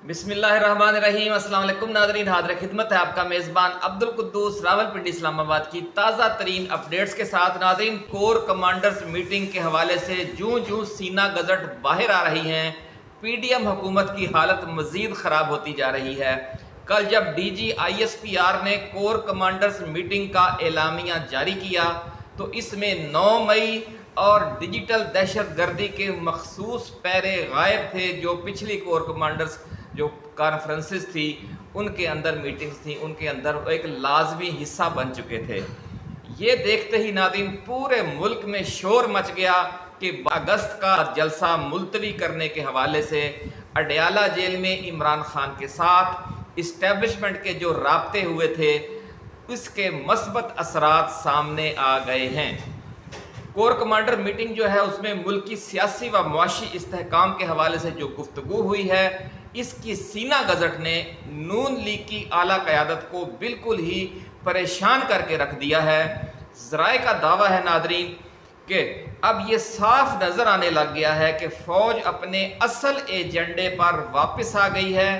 बिस्मिल्लाहिर्रहमानिर्रहीम। अस्सलाम वालेकुम नाज़रीन, हाज़िर खिदमत है आपका मेज़बान अब्दुल कुद्दूस रावलपिंडी इस्लामाबाद की ताज़ा तरीन अपडेट्स के साथ। नाज़रीन, कोर कमांडर्स मीटिंग के हवाले से जूं सीना गज़ट बाहर आ रही हैं, PDM हुकूमत की हालत मज़ीद ख़राब होती जा रही है। कल जब DG ISPR ने कोर कमांडर्स मीटिंग का एलामिया जारी किया तो इसमें 9 मई और डिजिटल दहशत गर्दी के मखसूस पैरे गायब थे, जो पिछली कोर कमांडर्स जो कॉन्फ्रेंसेस थी उनके अंदर मीटिंग्स थी, उनके अंदर एक लाजमी हिस्सा बन चुके थे। ये देखते ही नाज़रीन पूरे मुल्क में शोर मच गया कि अगस्त का जलसा मुलतवी करने के हवाले से अडयाला जेल में इमरान खान के साथ इस्टेब्लिशमेंट के जो राब्ते हुए थे उसके मस्बत असरात सामने आ गए हैं। कोर कमांडर मीटिंग जो है उसमें मुल्क की सियासी व मुआशी इस्तेहकाम के हवाले से जो गुफ्तगू हुई है, इसकी सीना गज़ट ने नून लीग की आला क़यादत को बिल्कुल ही परेशान करके रख दिया है। ज़राए का दावा है नादरीन कि अब ये साफ नज़र आने लग गया है कि फ़ौज अपने असल एजेंडे पर वापस आ गई है।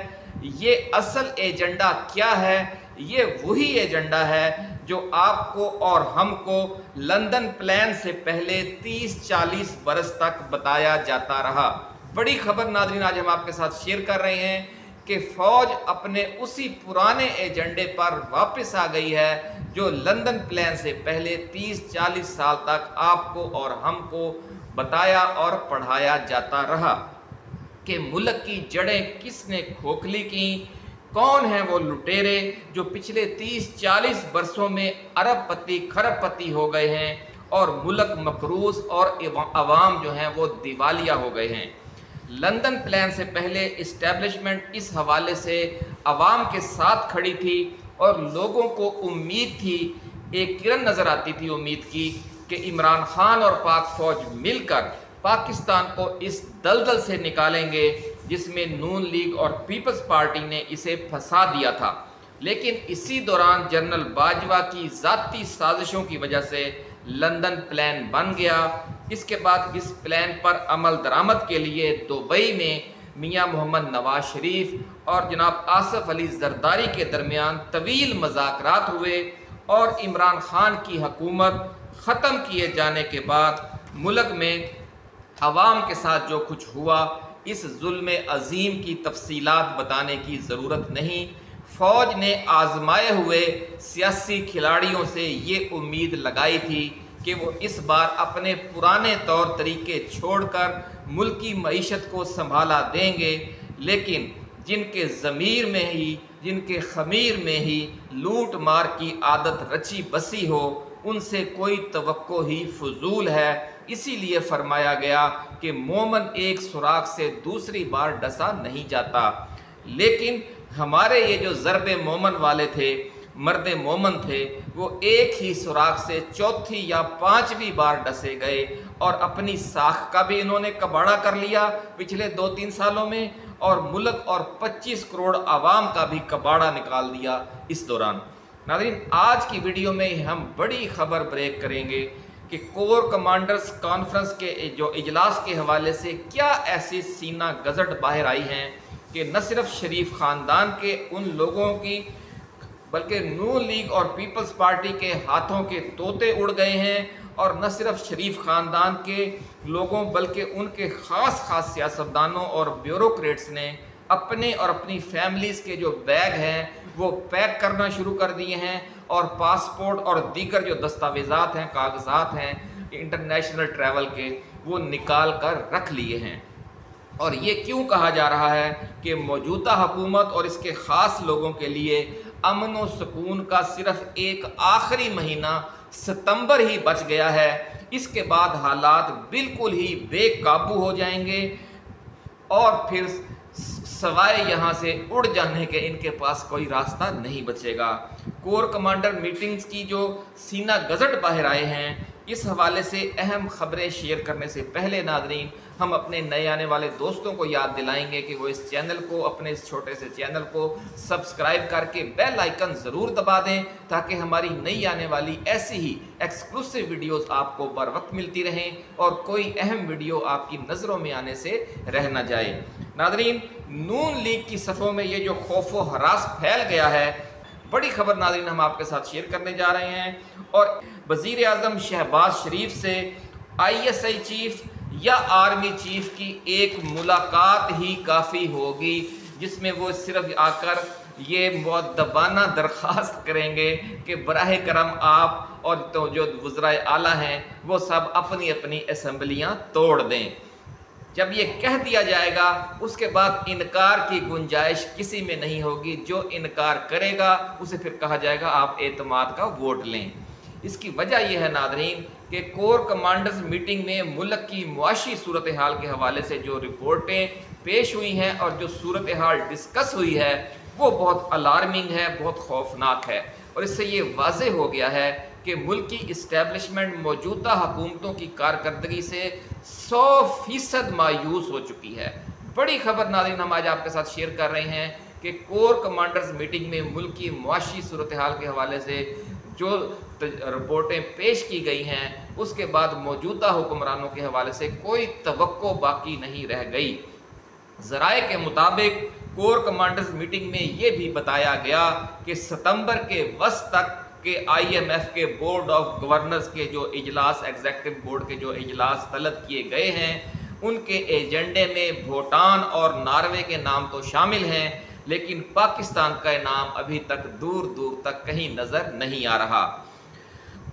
ये असल एजेंडा क्या है? ये वही एजेंडा है जो आपको और हमको लंदन प्लान से पहले 30-40 बरस तक बताया जाता रहा। बड़ी खबर नाज़रीन आज हम आपके साथ शेयर कर रहे हैं कि फ़ौज अपने उसी पुराने एजेंडे पर वापस आ गई है जो लंदन प्लान से पहले 30-40 साल तक आपको और हमको बताया और पढ़ाया जाता रहा कि मुल्क की जड़ें किसने खोखली की, कौन है वो लुटेरे जो पिछले 30-40 बरसों में अरबपति खरबपति हो गए हैं और मुल्क मकरूज और अवाम जो हैं वो दिवालिया हो गए हैं। लंदन प्लान से पहले इस्टेब्लिशमेंट इस हवाले से अवाम के साथ खड़ी थी और लोगों को उम्मीद थी, एक किरण नज़र आती थी उम्मीद की कि इमरान खान और पाक फ़ौज मिलकर पाकिस्तान को इस दलदल से निकालेंगे जिसमें नून लीग और पीपल्स पार्टी ने इसे फंसा दिया था। लेकिन इसी दौरान जनरल बाजवा की ज़ाती साजिशों की वजह से लंदन प्लान बन गया। इसके बाद इस प्लान पर अमल दरामद के लिए दुबई में मियां मोहम्मद नवाज शरीफ और जनाब आसफ अली जरदारी के दरमियान तवील मज़ाकरात हुए और इमरान खान की हुकूमत ख़त्म किए जाने के बाद मुल्क में अवाम के साथ जो कुछ हुआ, इस जुल्म अजीम की तफसीलात बताने की ज़रूरत नहीं। फ़ौज ने आजमाए हुए सियासी खिलाड़ियों से ये उम्मीद लगाई थी कि वो इस बार अपने पुराने तौर तरीके छोड़कर मुल्की मईशत को संभाला देंगे, लेकिन जिनके ज़मीर में ही, जिनके ख़मीर में ही लूट मार की आदत रची बसी हो, उनसे कोई तवक्को ही फजूल है। इसीलिए फरमाया गया कि मोमन एक सुराख से दूसरी बार डसा नहीं जाता। लेकिन हमारे ये जो ज़रबे मोमन वाले थे, मर्द मोमन थे, वो एक ही सुराख से चौथी या पांचवी बार डसे गए और अपनी साख का भी इन्होंने कबाड़ा कर लिया पिछले 2-3 सालों में, और मुल्क और 25 करोड़ आवाम का भी कबाड़ा निकाल दिया इस दौरान। नाज़रीन, आज की वीडियो में हम बड़ी खबर ब्रेक करेंगे कि कोर कमांडर्स कॉन्फ्रेंस के जो इजलास के हवाले से क्या ऐसी सीना गज़ट बाहर आई हैं कि न सिर्फ शरीफ ख़ानदान के उन लोगों की बल्कि नून लीग और पीपल्स पार्टी के हाथों के तोते उड़ गए हैं, और न सिर्फ शरीफ ख़ानदान के लोगों बल्कि उनके ख़ास सियासतदानों और ब्यूरोक्रेट्स ने अपने और अपनी फैमिलीज़ के जो बैग हैं वो पैक करना शुरू कर दिए हैं और पासपोर्ट और दीगर जो दस्तावेज़ात हैं, कागज़ात हैं इंटरनेशनल ट्रैवल के, वो निकाल कर रख लिए हैं। और ये क्यों कहा जा रहा है कि मौजूदा हुकूमत और इसके ख़ास लोगों के लिए अमन व सुकून का सिर्फ एक आखिरी महीना सितंबर ही बच गया है, इसके बाद हालात बिल्कुल ही बेकाबू हो जाएंगे और फिर सवाए यहाँ से उड़ जाने के इनके पास कोई रास्ता नहीं बचेगा। कोर कमांडर मीटिंग्स की जो सीना गज़ट बाहर आए हैं, इस हवाले से अहम खबरें शेयर करने से पहले नाज़रीन हम अपने नए आने वाले दोस्तों को याद दिलाएंगे कि वो इस चैनल को, अपने इस छोटे से चैनल को सब्सक्राइब करके बेल आइकन ज़रूर दबा दें ताकि हमारी नई आने वाली ऐसी ही एक्सक्लूसिव वीडियोस आपको बर वक्त मिलती रहें और कोई अहम वीडियो आपकी नज़रों में आने से रह न जाए। नादरीन, नून लीग की सफ़ों में ये जो खौफ व हरास फैल गया है, बड़ी खबर नादरीन हम आपके साथ शेयर करने जा रहे हैं। और वज़ीर आज़म शहबाज शरीफ से ISI चीफ या आर्मी चीफ की एक मुलाकात ही काफ़ी होगी, जिसमें वो सिर्फ आकर ये मुअद्दबाना दरख्वास्त करेंगे कि बराह करम आप और तो जो वज़राए आला हैं वो सब अपनी अपनी असम्बलियाँ तोड़ दें। जब ये कह दिया जाएगा उसके बाद इनकार की गुंजाइश किसी में नहीं होगी। जो इनकार करेगा उसे फिर कहा जाएगा आप एतमाद का वोट लें। इसकी वजह यह है नादरीन कि कोर कमांडर्स मीटिंग में मुल्क की मुआशी सूरत हाल के हवाले से जो रिपोर्टें पेश हुई हैं और जो सूरत हाल डिस्कस हुई है वो बहुत अलार्मिंग है, बहुत खौफनाक है। और इससे ये वाज़े हो गया है कि मुल्क की इस्टेब्लिशमेंट मौजूदा हुकूमतों की कारकर्दगी से 100% मायूस हो चुकी है। बड़ी खबर नाज़रीन हम आज आपके साथ शेयर कर रहे हैं कि कोर कमांडर्स मीटिंग में मुल्क की मुआशी सूरत हाल के हवाले से जो रिपोर्टें पेश की गई हैं उसके बाद मौजूदा हुक्मरानों के हवाले से कोई तवक्को बाकी नहीं रह गई। ज़राए के मुताबिक कोर कमांडर्स मीटिंग में ये भी बताया गया कि सितंबर के वस्त तक के IMF के बोर्ड ऑफ गवर्नर्स के जो इजलास, एग्जीक्यूटिव बोर्ड के जो इजलास तलब किए गए हैं उनके एजेंडे में भूटान और नॉर्वे के नाम तो शामिल हैं, लेकिन पाकिस्तान का नाम अभी तक दूर दूर तक कहीं नज़र नहीं आ रहा।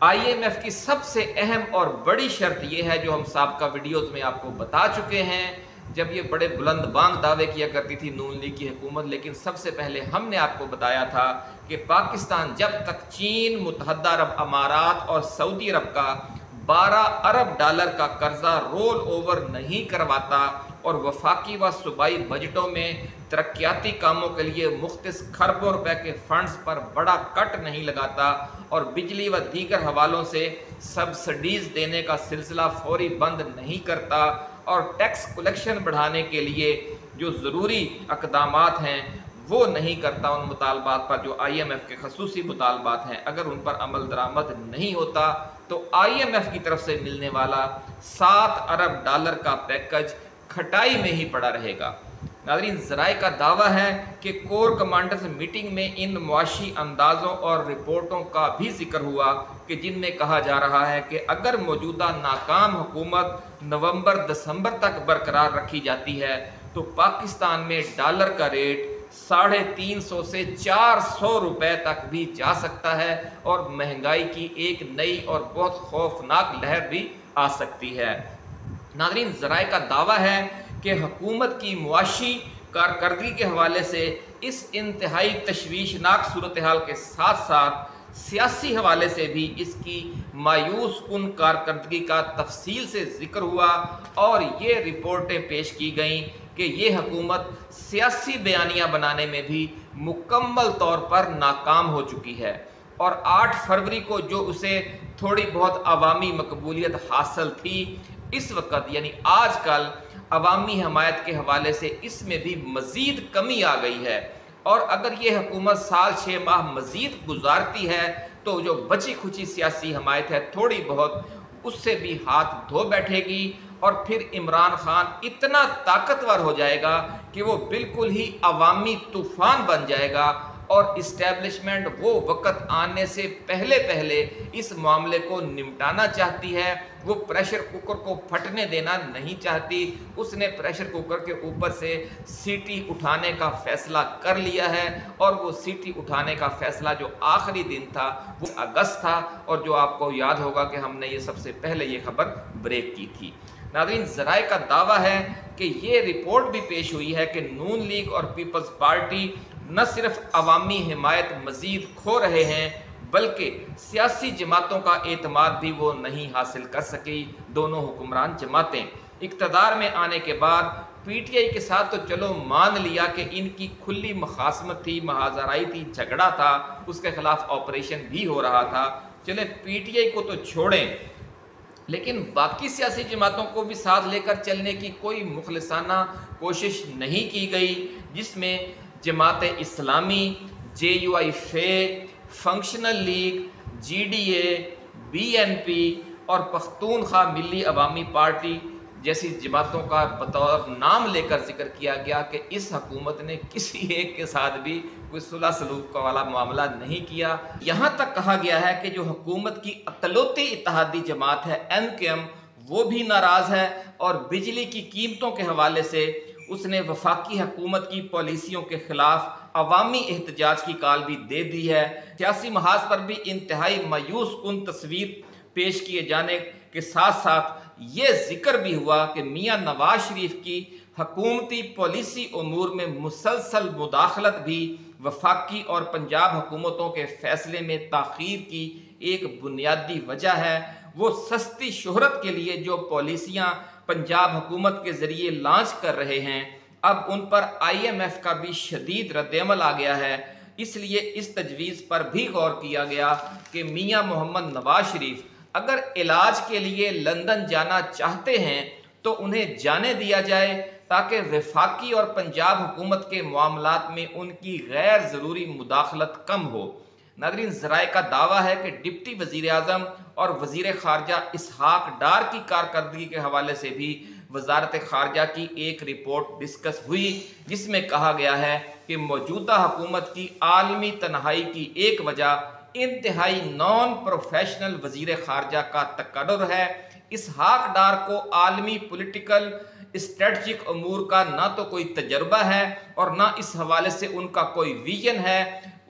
IMF की सबसे अहम और बड़ी शर्त यह है जो हम साबका वीडियोज़ में आपको बता चुके हैं, जब ये बड़े बुलंद बांग दावे किया करती थी नून लीग की हुकूमत, लेकिन सबसे पहले हमने आपको बताया था कि पाकिस्तान जब तक चीन, मुत्तहदा अरब अमारात और सऊदी अरब का 12 अरब डॉलर का कर्जा रोल ओवर नहीं करवाता और वफाकी व सूबाई बजटों में तरक्याती कामों के लिए मुख्तस खरबों रुपए के फंड्स पर बड़ा कट नहीं लगाता और बिजली व दीगर हवालों से सब्सिडीज़ देने का सिलसिला फौरी बंद नहीं करता और टैक्स कलेक्शन बढ़ाने के लिए जो ज़रूरी इक़दामात हैं वो नहीं करता, उन मुतालबात पर जो IMF के खसूसी मुतालबात हैं अगर उन पर अमल दरामद नहीं होता तो IMF की तरफ से मिलने वाला 7 अरब डॉलर का पैकेज खटाई में ही पड़ा रहेगा। नाज़रीन, ज़राए का दावा है कि कोर कमांडर्स मीटिंग में इन मुआशी अंदाज़ों और रिपोर्टों का भी जिक्र हुआ कि जिनमें कहा जा रहा है कि अगर मौजूदा नाकाम हुकूमत नवंबर-दिसंबर तक बरकरार रखी जाती है तो पाकिस्तान में डॉलर का रेट 350 से 400 रुपए तक भी जा सकता है और महंगाई की एक नई और बहुत खौफनाक लहर भी आ सकती है। नाज़रीन, ज़राए का दावा है कि हुकूमत की मुआशी कारकर्दगी के हवाले से इस इंतहाई तशवीशनाक सूरत हाल के साथ साथ सियासी हवाले से भी इसकी मायूस कुन कारकर्दगी का तफसील से जिक्र हुआ और ये रिपोर्टें पेश की गईं कि ये हुकूमत सियासी बयानियाँ बनाने में भी मुकम्मल तौर पर नाकाम हो चुकी है और 8 फरवरी को जो उसे थोड़ी बहुत अवामी मकबूलियत हासिल थी, इस वक्त यानी आजकल अवामी हमायत के हवाले से इसमें भी मज़ीद कमी आ गई है। और अगर ये हुकूमत साल 6 माह मज़ीद गुजारती है तो जो बची खुची सियासी हमायत है थोड़ी बहुत उससे भी हाथ धो बैठेगी और फिर इमरान खान इतना ताकतवर हो जाएगा कि वो बिल्कुल ही अवामी तूफ़ान बन जाएगा और इस्टेब्लिशमेंट वो वक़्त आने से पहले पहले इस मामले को निपटाना चाहती है। वो प्रेशर कुकर को फटने देना नहीं चाहती। उसने प्रेशर कुकर के ऊपर से सीटी उठाने का फ़ैसला कर लिया है और वो सीटी उठाने का फ़ैसला जो आखिरी दिन था वो अगस्त था और जो आपको याद होगा कि हमने ये सबसे पहले ये खबर ब्रेक की थी। नाज़रीन, ज़राए का दावा है कि ये रिपोर्ट भी पेश हुई है कि नून लीग और पीपल्स पार्टी न सिर्फ अवामी हिमायत मज़ीद खो रहे हैं बल्कि सियासी जमातों का एतमाद भी वो नहीं हासिल कर सकी। दोनों हुक्मरान जमातें इक़्तिदार में आने के बाद PTI के साथ तो चलो मान लिया कि इनकी खुली मुखासमत थी, महाजराई थी, झगड़ा था, उसके खिलाफ ऑपरेशन भी हो रहा था, चले PTI को तो छोड़ें, लेकिन बाकी सियासी जमातों को भी साथ लेकर चलने की कोई मुखलिसाना कोशिश नहीं की गई, जिसमें जमात इस्लामी, JUI फे, फंक्शनल लीग, GDA, BNP और पख्तूनख्वा मिली अवामी पार्टी जैसी जमातों का बतौर नाम लेकर जिक्र किया गया कि इस हुकूमत ने किसी एक के साथ भी कोई सुलह सलूक का वाला मामला नहीं किया। यहाँ तक कहा गया है कि जो हुकूमत की अकलौती इत्तेहादी जमात है MKM, वो भी नाराज़ है और बिजली की कीमतों के हवाले से उसने वफाकी हुकूमत की पॉलिसियों के खिलाफ अवामी एहतजाज की काल भी दे दी है। सियासी महाज पर भी इंतहाई मायूस कुन तस्वीर पेश किए जाने के साथ साथ ये जिक्र भी हुआ कि मियाँ नवाज शरीफ की हुकूमती पॉलिसी उमूर में मुसलसल मुदाखलत भी वफाकी और पंजाब हुकूमतों के फैसले में ताख़ीर की एक बुनियादी वजह है। वो सस्ती शोहरत के लिए जो पॉलिसियाँ पंजाब हुकूमत के ज़रिए लॉन्च कर रहे हैं, अब उन पर IMF का भी शदीद रद्दअमल आ गया है। इसलिए इस तजवीज़ पर भी गौर किया गया कि मियाँ मोहम्मद नवाज शरीफ अगर इलाज के लिए लंदन जाना चाहते हैं तो उन्हें जाने दिया जाए, ताकि वफाकी और पंजाब हुकूमत के मामलात में उनकी गैर ज़रूरी मुदाखलत कम हो। नाज़रीन, ज़राए का दावा है कि डिप्टी वज़ीर आज़म और वज़ीर ख़ारजा इसहाक डार की कारकर्दगी के हवाले से भी वज़ारत ख़ारजा की एक रिपोर्ट डिस्कस हुई, जिसमें कहा गया है कि मौजूदा हुकूमत की आलमी तन्हाई की एक वजह इंतहाई नॉन प्रोफेशनल वज़ीर ख़ारजा का तकर्रुर है। इसहाक डार को आलमी पॉलिटिकल स्ट्रेटजिक अमूर का ना तो कोई तजर्बा है और ना इस हवाले से उनका कोई विजन है।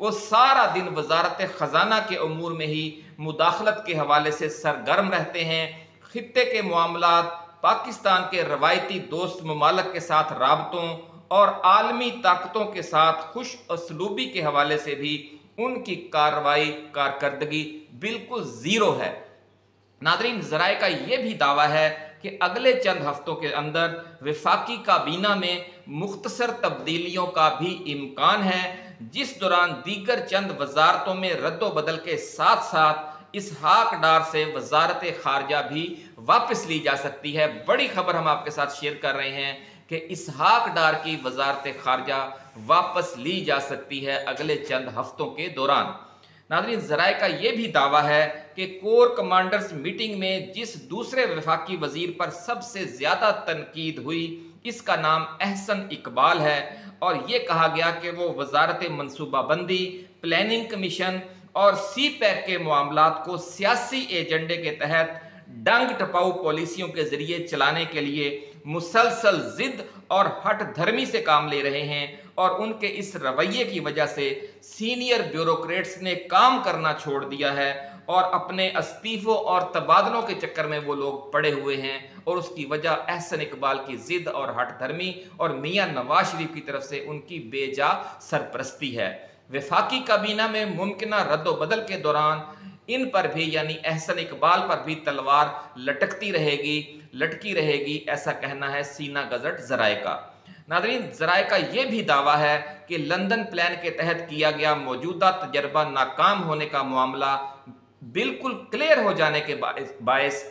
वो सारा दिन वजारत ख़जाना के अमूर में ही मुदाखलत के हवाले से सरगर्म रहते हैं। खित्ते के मामलात, पाकिस्तान के रवायती दोस्त ममालिक के साथ राबतों और आलमी ताकतों के साथ खुश असलूबी के हवाले से भी उनकी कारकर्दगी बिल्कुल ज़ीरो है। नादरीन, ज़राए का ये भी दावा है कि अगले चंद हफ्तों के अंदर वफाकी काबीना में मुख्तसर तब्दीलियों का भी इम्कान है, जिस दौरान दीगर चंद वजारतों में रद्दोबदल के साथ साथ इसहाक डार से वजारत खारजा भी वापस ली जा सकती है। बड़ी खबर हम आपके साथ शेयर कर रहे हैं कि इसहाक डार की वजारत खारजा वापस ली जा सकती है अगले चंद हफ्तों के दौरान। नाज़रीन, ज़राए का ये भी दावा है कि कोर कमांडर्स मीटिंग में जिस दूसरे वफाकी वजीर पर सबसे ज़्यादा तनकीद हुई, इसका नाम अहसन इकबाल है और ये कहा गया कि वो वजारत मनसूबाबंदी, प्लानिंग कमीशन और CPEC के मामलात को सियासी एजेंडे के तहत डंग टपाऊ पॉलिसियों के जरिए चलाने के लिए मुसलसल जिद और हट धर्मी से काम ले रहे हैं और उनके इस रवैये की वजह से सीनियर ब्यूरोक्रेट्स ने काम करना छोड़ दिया है और अपने इस्तीफों और तबादलों के चक्कर में वो लोग पड़े हुए हैं और उसकी वजह अहसन इकबाल की जिद और हट धर्मी और मियाँ नवाज शरीफ की तरफ से उनकी बेजा सरपरस्ती है। वफाकी काबीना में मुमकिना रद्दोबदल के दौरान इन पर भी यानी अहसन इकबाल पर भी तलवार लटकी रहेगी, ऐसा कहना है सीना गजट ज़राए का। नाज़रीन, ज़राए का ये भी दावा है कि लंदन प्लान के तहत किया गया मौजूदा तजर्बा नाकाम होने का मामला बिल्कुल क्लियर हो जाने के बायस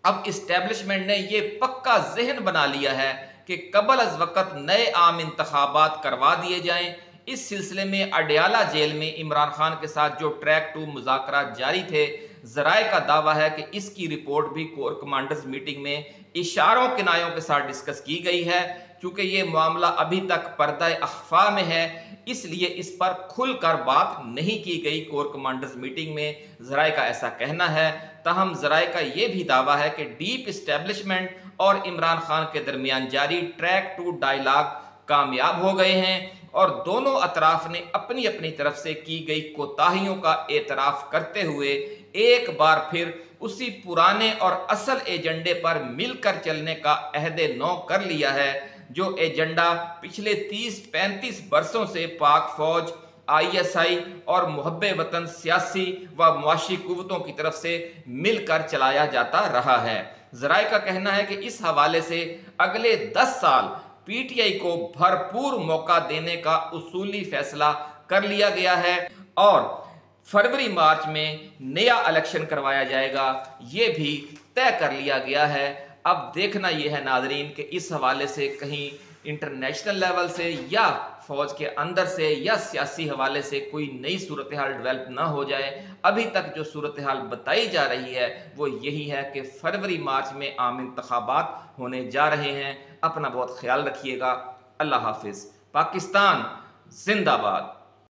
अब इस्टेब्लिशमेंट ने ये पक्का जहन बना लिया है कि कबल अज वक़्त नए आम इंतखाबात करवा दिए जाएं। इस सिलसिले में अडयाला जेल में इमरान खान के साथ जो ट्रैक 2 मुज़ाकरात जारी थे, ज़राए का दावा है कि इसकी रिपोर्ट भी कोर कमांडर्स मीटिंग में इशारों किनायों के साथ डिस्कस की गई है। क्योंकि ये मामला अभी तक पर्दा अख्फा में है, इसलिए इस पर खुलकर बात नहीं की गई कोर कमांडर्स मीटिंग में, ज़राए का ऐसा कहना है। ताहम ज़राए का ये भी दावा है कि डीप इस्टेब्लिशमेंट और इमरान खान के दरमियान जारी ट्रैक 2 डायलॉग कामयाब हो गए हैं और दोनों अतराफ ने अपनी अपनी तरफ से की गई कोताहियों का एतराफ़ करते हुए एक बार फिर उसी पुराने और असल एजेंडे पर मिलकर चलने का अहदे नौ कर लिया है, जो एजेंडा पिछले 30-35 बरसों से पाक फौज, ISI और मुहब्बे वतन सियासी व मुआशी कुव्वतों की तरफ से मिलकर चलाया जाता रहा है। ज़राए का कहना है कि इस हवाले से अगले 10 साल PTI को भरपूर मौका देने का उसूली फैसला कर लिया गया है और फरवरी मार्च में नया इलेक्शन करवाया जाएगा, ये भी तय कर लिया गया है। अब देखना यह है नाजरीन कि इस हवाले से कहीं इंटरनेशनल लेवल से या فوج کے اندر سے یا سیاسی حوالے سے کوئی نئی صورتحال ڈیولپ نہ ہو جائے۔ ابھی تک جو صورتحال بتائی جا رہی ہے وہ یہی ہے کہ فروری مارچ میں عام انتخابات ہونے جا رہے ہیں۔ اپنا بہت خیال رکھیے گا۔ اللہ حافظ۔ پاکستان زندہ باد۔